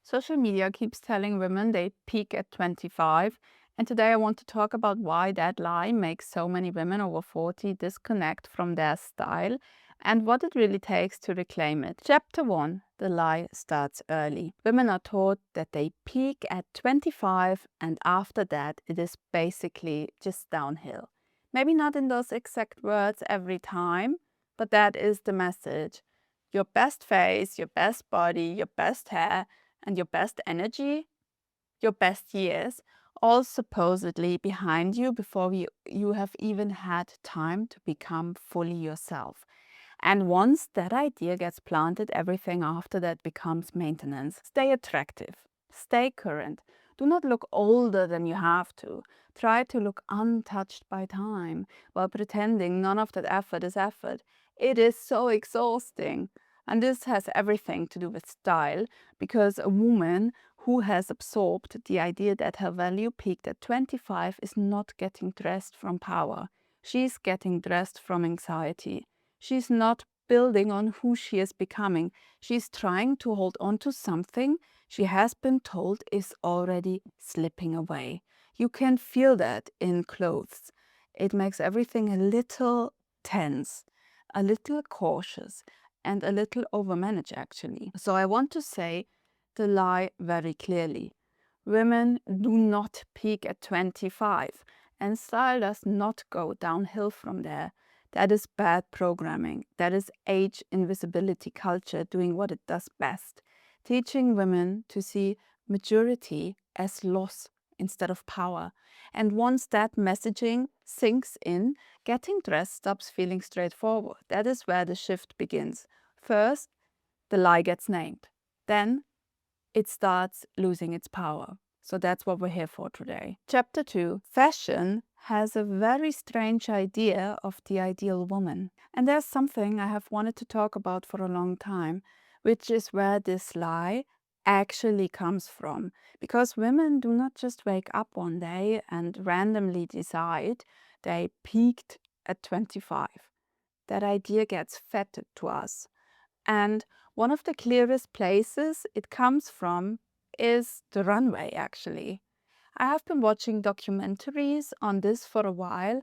Social media keeps telling women they peak at 25, and today I want to talk about why that lie makes so many women over 40 disconnect from their style and what it really takes to reclaim it. Chapter 1. The lie starts early. Women are taught that they peak at 25 and after that it is basically just downhill. Maybe not in those exact words every time, but that is the message. Your best face, your best body, your best hair, and your best energy, your best years, all supposedly behind you before you have even had time to become fully yourself. And once that idea gets planted, everything after that becomes maintenance. Stay attractive, stay current. Do not look older than you have to. Try to look untouched by time while pretending none of that effort is effort. It is so exhausting. And this has everything to do with style, because a woman who has absorbed the idea that her value peaked at 25 is not getting dressed from power. She's getting dressed from anxiety. She's not building on who she is becoming. She's trying to hold on to something she has been told is already slipping away. You can feel that in clothes. It makes everything a little tense, a little cautious, and a little overmanaged actually. So I want to say the lie very clearly. Women do not peak at 25, and style does not go downhill from there. That is bad programming. That is age invisibility culture doing what it does best, teaching women to see maturity as loss instead of power. And once that messaging sinks in, getting dressed stops feeling straightforward. That is where the shift begins. First, the lie gets named. Then it starts losing its power. So that's what we're here for today. Chapter 2. Fashion has a very strange idea of the ideal woman. And there's something I have wanted to talk about for a long time, which is where this lie actually comes from. Because women do not just wake up one day and randomly decide they peaked at 25. That idea gets fed to us. And one of the clearest places it comes from is the runway, actually. I have been watching documentaries on this for a while,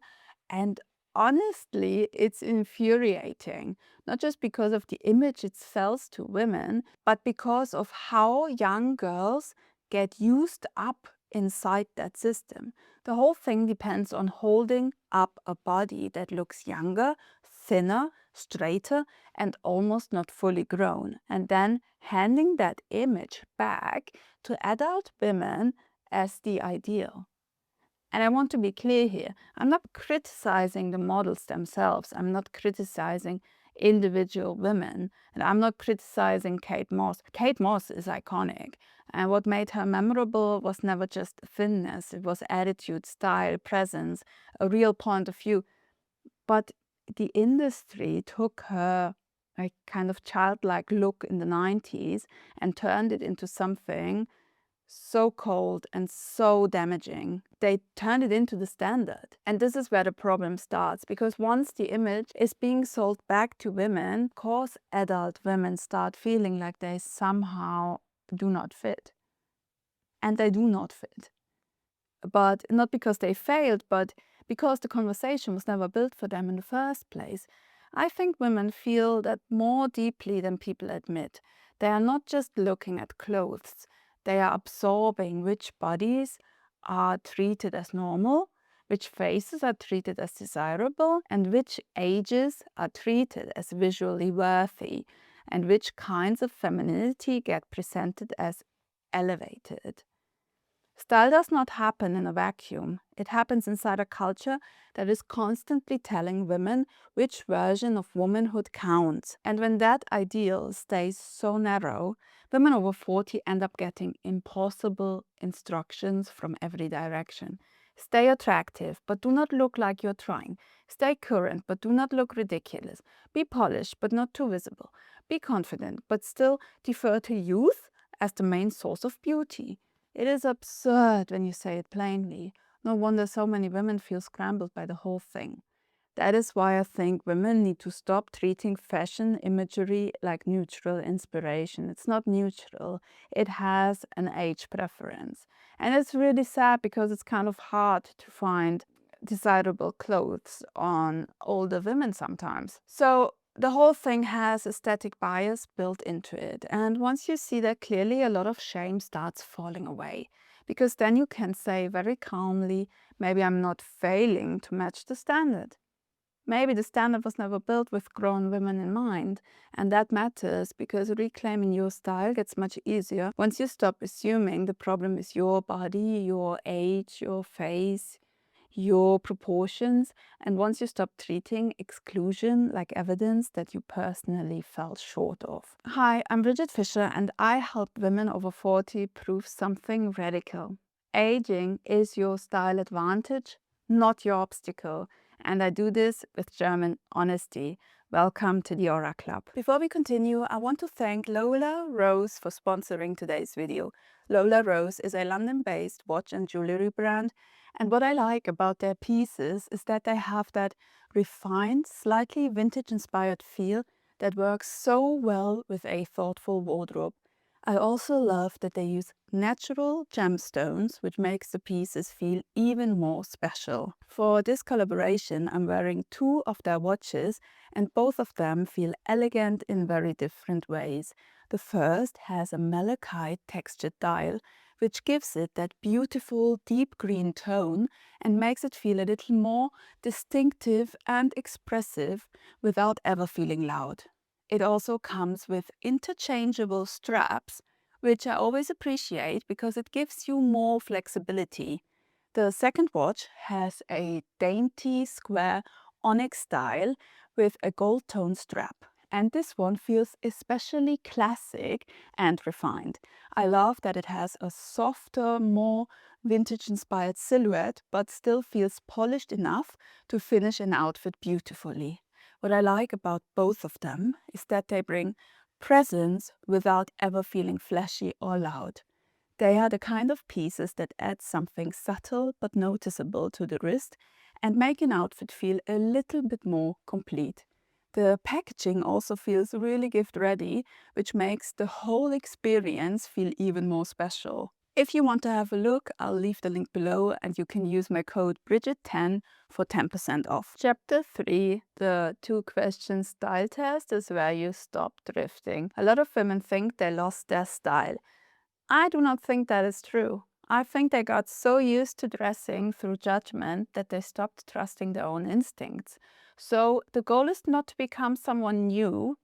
and honestly, it's infuriating. Not just because of the image it sells to women, but because of how young girls get used up inside that system. The whole thing depends on holding up a body that looks younger, thinner, straighter, and almost not fully grown, and then handing that image back to adult women as the ideal. And I want to be clear here, I'm not criticizing the models themselves, I'm not criticizing individual women, and I'm not criticizing Kate Moss. Kate Moss is iconic, and what made her memorable was never just thinness, it was attitude, style, presence, a real point of view. But the industry took her like kind of childlike look in the 90s and turned it into something so cold and so damaging. They turned it into the standard. And this is where the problem starts, because once the image is being sold back to women, of course adult women start feeling like they somehow do not fit. And they do not fit. But not because they failed, but because the conversation was never built for them in the first place. I think women feel that more deeply than people admit. They are not just looking at clothes, they are absorbing which bodies are treated as normal, which faces are treated as desirable, and which ages are treated as visually worthy, and which kinds of femininity get presented as elevated. Style does not happen in a vacuum. It happens inside a culture that is constantly telling women which version of womanhood counts. And when that ideal stays so narrow, women over 40 end up getting impossible instructions from every direction. Stay attractive, but do not look like you're trying. Stay current, but do not look ridiculous. Be polished, but not too visible. Be confident, but still defer to youth as the main source of beauty. It is absurd when you say it plainly. No wonder so many women feel scrambled by the whole thing. That is why I think women need to stop treating fashion imagery like neutral inspiration. It's not neutral. It has an age preference. And it's really sad because it's kind of hard to find desirable clothes on older women sometimes. So the whole thing has aesthetic bias built into it. And once you see that clearly, a lot of shame starts falling away. Because then you can say very calmly, maybe I'm not failing to match the standard. Maybe the standard was never built with grown women in mind, and that matters because reclaiming your style gets much easier once you stop assuming the problem is your body, your age, your face, your proportions, and once you stop treating exclusion like evidence that you personally fell short of. Hi, I'm Bridget Fisher, and I help women over 40 prove something radical. Aging is your style advantage, not your obstacle. And I do this with German honesty. Welcome to the Aura Club. Before we continue, I want to thank Lola Rose for sponsoring today's video. Lola Rose is a London-based watch and jewellery brand, and what I like about their pieces is that they have that refined, slightly vintage-inspired feel that works so well with a thoughtful wardrobe. I also love that they use natural gemstones, which makes the pieces feel even more special. For this collaboration, I'm wearing 2 of their watches, and both of them feel elegant in very different ways. The first has a malachite textured dial, which gives it that beautiful deep green tone and makes it feel a little more distinctive and expressive without ever feeling loud. It also comes with interchangeable straps, which I always appreciate because it gives you more flexibility. The second watch has a dainty square onyx style with a gold tone strap. And this one feels especially classic and refined. I love that it has a softer, more vintage-inspired silhouette, but still feels polished enough to finish an outfit beautifully. What I like about both of them is that they bring presence without ever feeling flashy or loud. They are the kind of pieces that add something subtle but noticeable to the wrist and make an outfit feel a little bit more complete. The packaging also feels really gift ready, which makes the whole experience feel even more special. If you want to have a look, I'll leave the link below and you can use my code Bridget10 for 10% off. Chapter 3, the 2-question style test, is where you stop drifting. A lot of women think they lost their style. I do not think that is true. I think they got so used to dressing through judgment that they stopped trusting their own instincts. So the goal is not to become someone new.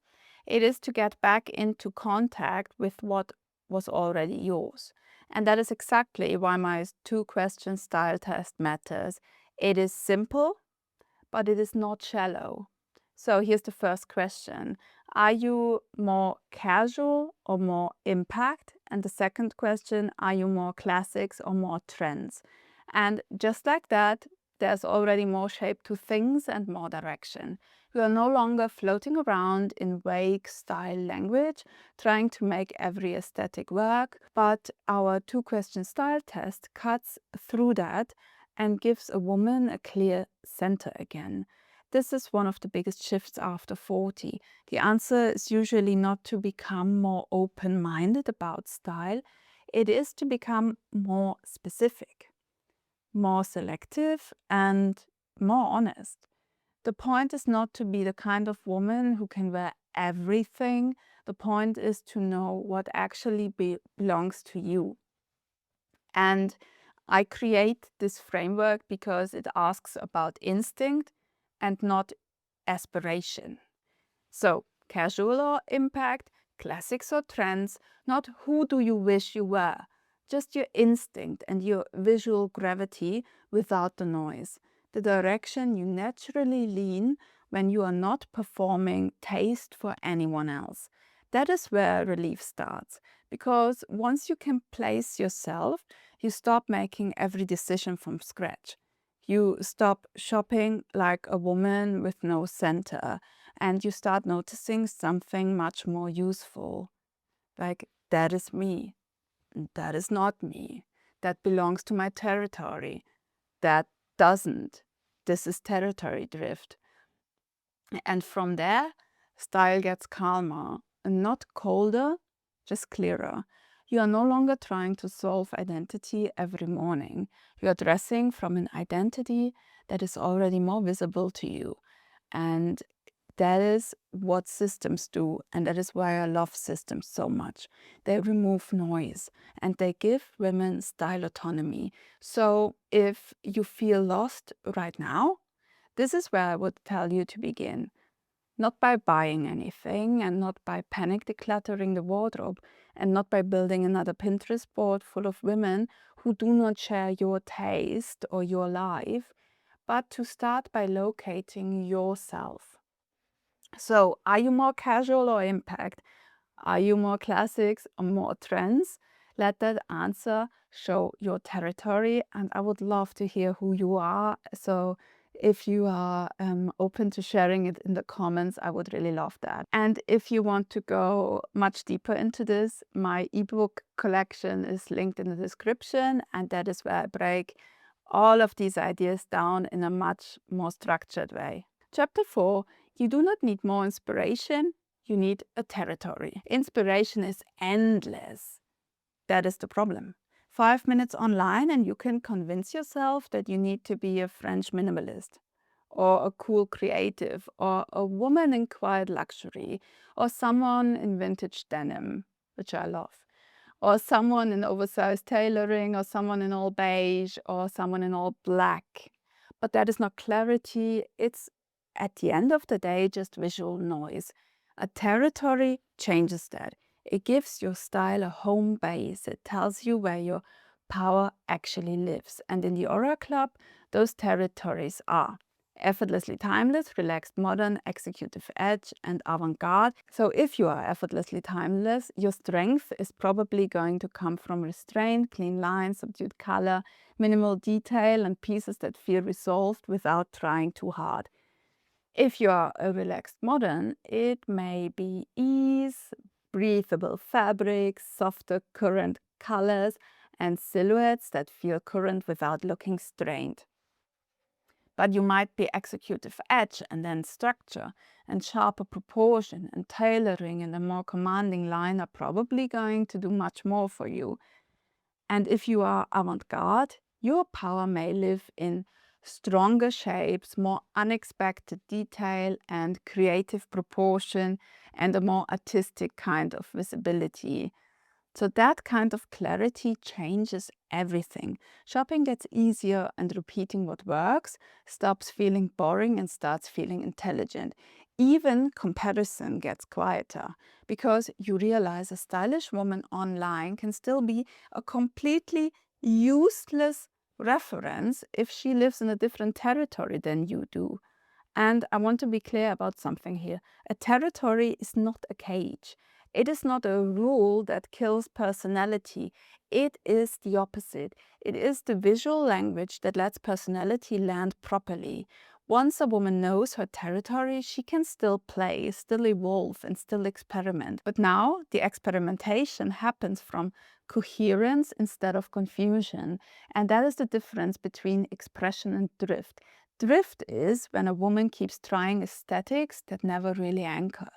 It is to get back into contact with what was already yours. And that is exactly why my 2-question style test matters. It is simple, but it is not shallow. So here's the first question. Are you more casual or more impact? And the second question, are you more classics or more trends? And just like that, there's already more shape to things and more direction. We are no longer floating around in vague style language, trying to make every aesthetic work, but our 2-question style test cuts through that and gives a woman a clear center again. This is one of the biggest shifts after 40. The answer is usually not to become more open-minded about style. It is to become more specific, more selective, and more honest. The point is not to be the kind of woman who can wear everything. The point is to know what actually belongs to you. And I create this framework because it asks about instinct and not aspiration. So, casual or impact, classics or trends, not who do you wish you were, just your instinct and your visual gravity without the noise, the direction you naturally lean when you are not performing taste for anyone else. That is where relief starts, because once you can place yourself, you stop making every decision from scratch. You stop shopping like a woman with no center, and you start noticing something much more useful. Like, that is me. That is not me. That belongs to my territory. That doesn't. This is territory drift. And from there, style gets calmer and not colder, just clearer. You are no longer trying to solve identity every morning. You are dressing from an identity that is already more visible to you. And that is what systems do, and that is why I love systems so much. They remove noise and they give women style autonomy. So if you feel lost right now, this is where I would tell you to begin. Not by buying anything, and not by panic decluttering the wardrobe, and not by building another Pinterest board full of women who do not share your taste or your life, but to start by locating yourself. So, are you more casual or impact? Are you more classics or more trends? Let that answer show your territory, and I would love to hear who you are. So if you are open to sharing it in the comments, I would really love that. And if you want to go much deeper into this, my ebook collection is linked in the description, and that is where I break all of these ideas down in a much more structured way. Chapter 4, you do not need more inspiration, you need a territory. Inspiration is endless. That is the problem. 5 minutes online and you can convince yourself that you need to be a French minimalist, or a cool creative, or a woman in quiet luxury, or someone in vintage denim, which I love, or someone in oversized tailoring, or someone in all beige, or someone in all black. But that is not clarity. It's, at the end of the day, just visual noise. A territory changes that. It gives your style a home base. It tells you where your power actually lives. And in the Aura Club, those territories are effortlessly timeless, relaxed, modern, executive edge, and avant-garde. So if you are effortlessly timeless, your strength is probably going to come from restraint, clean lines, subdued color, minimal detail, and pieces that feel resolved without trying too hard. If you are a relaxed modern, it may be ease, breathable fabrics, softer current colors, and silhouettes that feel current without looking strained. But you might be executive edge and then structure, and sharper proportion and tailoring and a more commanding line are probably going to do much more for you. And if you are avant-garde, your power may live in stronger shapes, more unexpected detail and creative proportion, and a more artistic kind of visibility. So that kind of clarity changes everything. Shopping gets easier and repeating what works stops feeling boring and starts feeling intelligent. Even comparison gets quieter because you realize a stylish woman online can still be a completely useless reference if she lives in a different territory than you do. And I want to be clear about something here. A territory is not a cage. It is not a rule that kills personality. It is the opposite. It is the visual language that lets personality land properly. Once a woman knows her territory, she can still play, still evolve, and still experiment. But now the experimentation happens from coherence instead of confusion. And that is the difference between expression and drift. Drift is when a woman keeps trying aesthetics that never really anchor.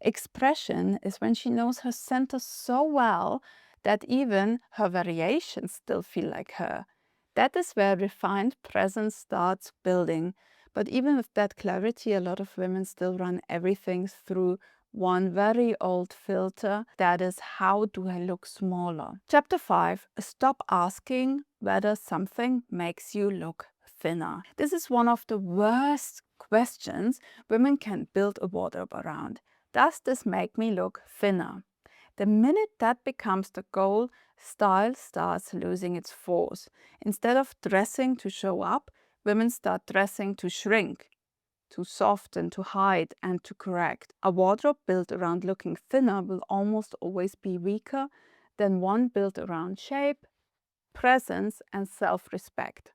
Expression is when she knows her center so well that even her variations still feel like her. That is where refined presence starts building. But even with that clarity, a lot of women still run everything through one very old filter. That is, how do I look smaller? Chapter 5, stop asking whether something makes you look thinner. This is one of the worst questions women can build a wardrobe around. Does this make me look thinner? The minute that becomes the goal, style starts losing its force. Instead of dressing to show up, women start dressing to shrink, to soften, to hide, and to correct. A wardrobe built around looking thinner will almost always be weaker than one built around shape, presence, and self-respect.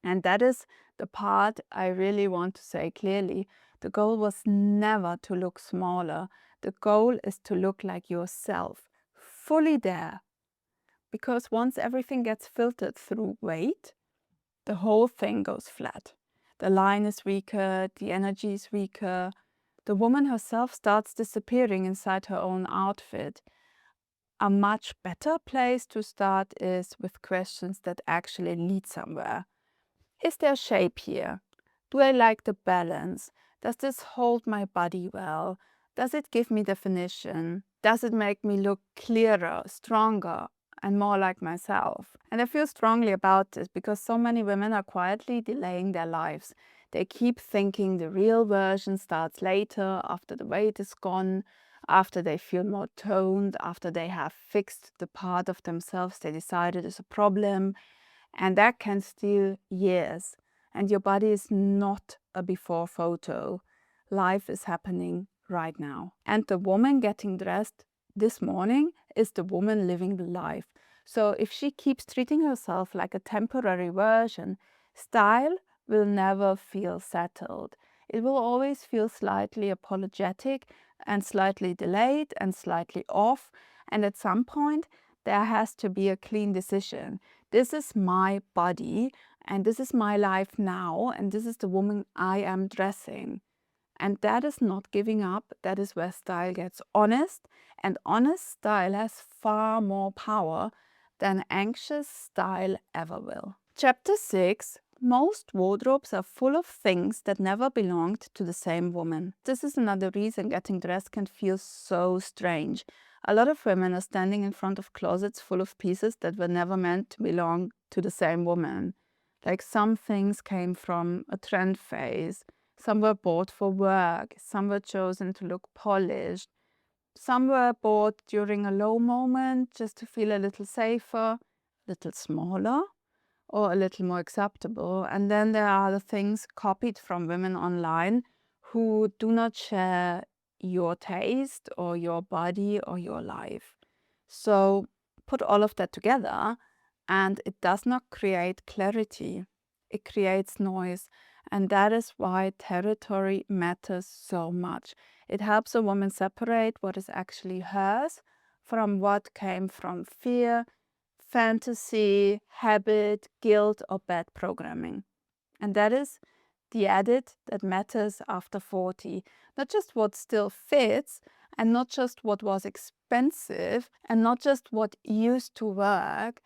And that is the part I really want to say clearly. The goal was never to look smaller. The goal is to look like yourself, fully there. Because once everything gets filtered through weight, the whole thing goes flat. the line is weaker, the energy is weaker. The woman herself starts disappearing inside her own outfit. A much better place to start is with questions that actually lead somewhere. Is there shape here? Do I like the balance? Does this hold my body well? Does it give me definition? Does it make me look clearer, stronger, and more like myself? And I feel strongly about this because so many women are quietly delaying their lives. They keep thinking the real version starts later, after the weight is gone, after they feel more toned, after they have fixed the part of themselves they decided is a problem. And that can steal years. And your body is not a before photo. Life is happening right now. And the woman getting dressed this morning is the woman living the life. So if she keeps treating herself like a temporary version, style will never feel settled. It will always feel slightly apologetic and slightly delayed and slightly off. And at some point, there has to be a clean decision. This is my body and this is my life now, and this is the woman I am dressing. And that is not giving up. That is where style gets honest, and honest style has far more power than anxious style ever will. Chapter 6. Most wardrobes are full of things that never belonged to the same woman. This is another reason getting dressed can feel so strange. A lot of women are standing in front of closets full of pieces that were never meant to belong to the same woman. Like some things came from a trend phase, some were bought for work, some were chosen to look polished, some were bought during a low moment just to feel a little safer, a little smaller, or a little more acceptable. And then there are the things copied from women online who do not share your taste or your body or your life. So put all of that together and it does not create clarity. It creates noise. And that is why territory matters so much. It helps a woman separate what is actually hers from what came from fear, fantasy, habit, guilt, or bad programming. And that is the edit that matters after 40. Not just what still fits, and not just what was expensive, and not just what used to work.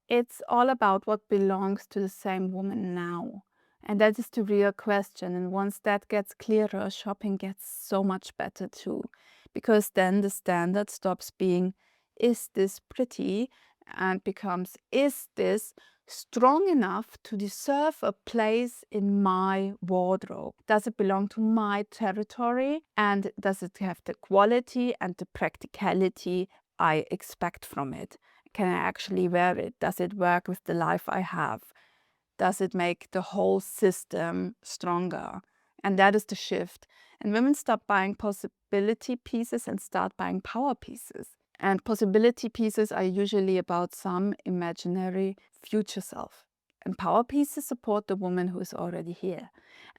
It's all about what belongs to the same woman now. And that is the real question. And once that gets clearer, shopping gets so much better too. Because then the standard stops being, is this pretty? And becomes, is this strong enough to deserve a place in my wardrobe? Does it belong to my territory? And does it have the quality and the practicality I expect from it? Can I actually wear it? Does it work with the life I have? Does it make the whole system stronger? And that is the shift. And women stop buying possibility pieces and start buying power pieces. And possibility pieces are usually about some imaginary future self. And power pieces support the woman who is already here.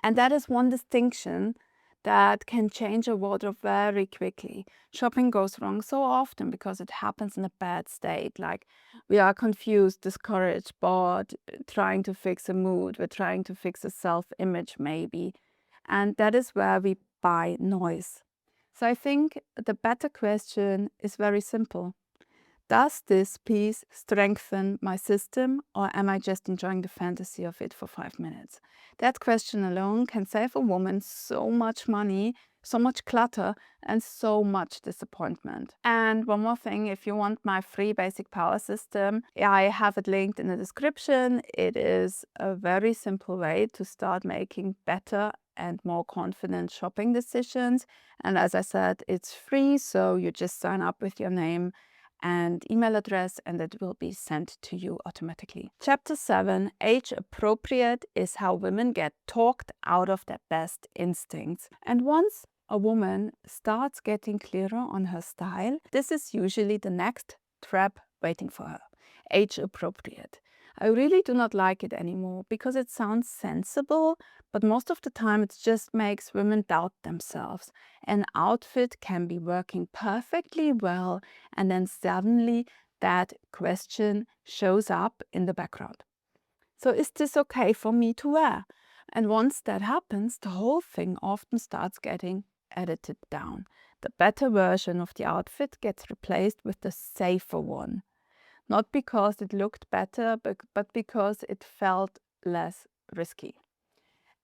And that is one distinction that can change a wardrobe very quickly. Shopping goes wrong so often because it happens in a bad state. Like we are confused, discouraged, bored, trying to fix a mood. We're trying to fix a self-image maybe. And that is where we buy noise. So I think the better question is very simple. Does this piece strengthen my system, or am I just enjoying the fantasy of it for 5 minutes? That question alone can save a woman so much money, so much clutter, and so much disappointment. And one more thing, if you want my free basic power system, I have it linked in the description. It is a very simple way to start making better and more confident shopping decisions. And as I said, it's free, so you just sign up with your name and email address and it will be sent to you automatically. Chapter 7, Age Appropriate, is how women get talked out of their best instincts. And once a woman starts getting clearer on her style, this is usually the next trap waiting for her. Age appropriate. I really do not like it anymore because it sounds sensible, but most of the time it just makes women doubt themselves. An outfit can be working perfectly well and then suddenly that question shows up in the background. So is this okay for me to wear? And once that happens, the whole thing often starts getting edited down. The better version of the outfit gets replaced with the safer one. Not because it looked better, but because it felt less risky.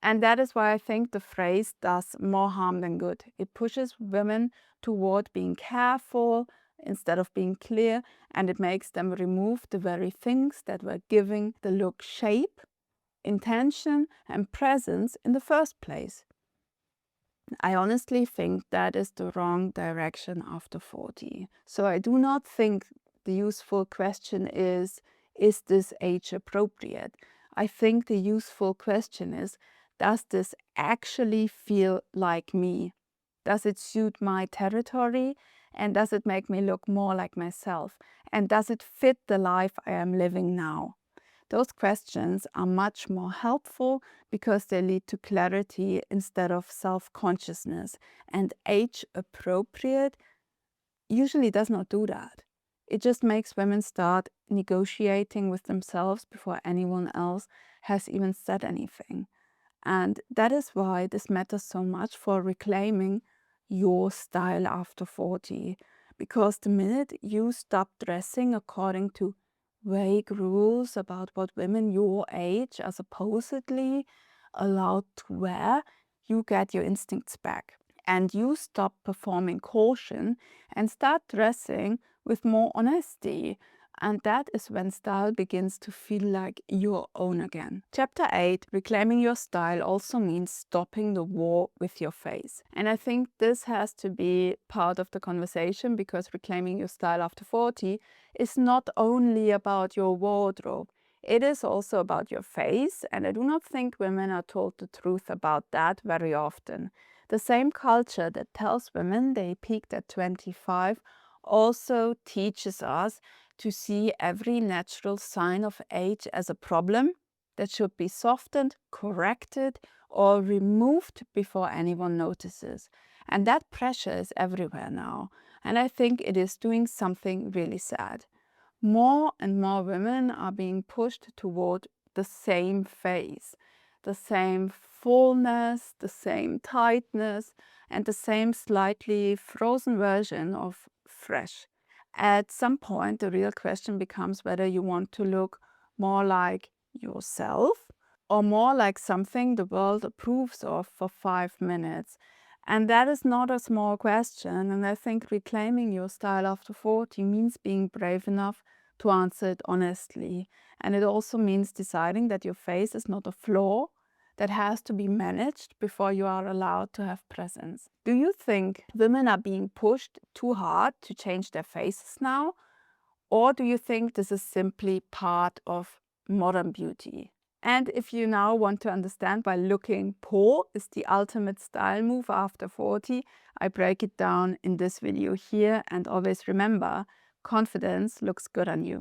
And that is why I think the phrase does more harm than good. It pushes women toward being careful instead of being clear, and it makes them remove the very things that were giving the look shape, intention, and presence in the first place. I honestly think that is the wrong direction after 40. So I do not think the useful question is this age appropriate? I think the useful question is, does this actually feel like me? Does it suit my territory? And does it make me look more like myself? And does it fit the life I am living now? Those questions are much more helpful because they lead to clarity instead of self-consciousness. And age appropriate usually does not do that. It just makes women start negotiating with themselves before anyone else has even said anything. And that is why this matters so much for reclaiming your style after 40. Because the minute you stop dressing according to vague rules about what women your age are supposedly allowed to wear, you get your instincts back. And you stop performing caution and start dressing with more honesty. And that is when style begins to feel like your own again. Chapter 8, Reclaiming Your Style, also means stopping the war with your face. And I think this has to be part of the conversation, because reclaiming your style after 40 is not only about your wardrobe. It is also about your face, and I do not think women are told the truth about that very often. The same culture that tells women they peaked at 25 also teaches us to see every natural sign of age as a problem that should be softened, corrected, or removed before anyone notices. And that pressure is everywhere now. And I think it is doing something really sad. More and more women are being pushed toward the same face, the same fullness, the same tightness, and the same slightly frozen version of fresh. At some point, the real question becomes whether you want to look more like yourself or more like something the world approves of for 5 minutes. And that is not a small question. And I think reclaiming your style after 40 means being brave enough to answer it honestly. And it also means deciding that your face is not a flaw that has to be managed before you are allowed to have presence. Do you think women are being pushed too hard to change their faces now? Or do you think this is simply part of modern beauty? And if you now want to understand why looking poor is the ultimate style move after 40, I break it down in this video here. And always remember, confidence looks good on you.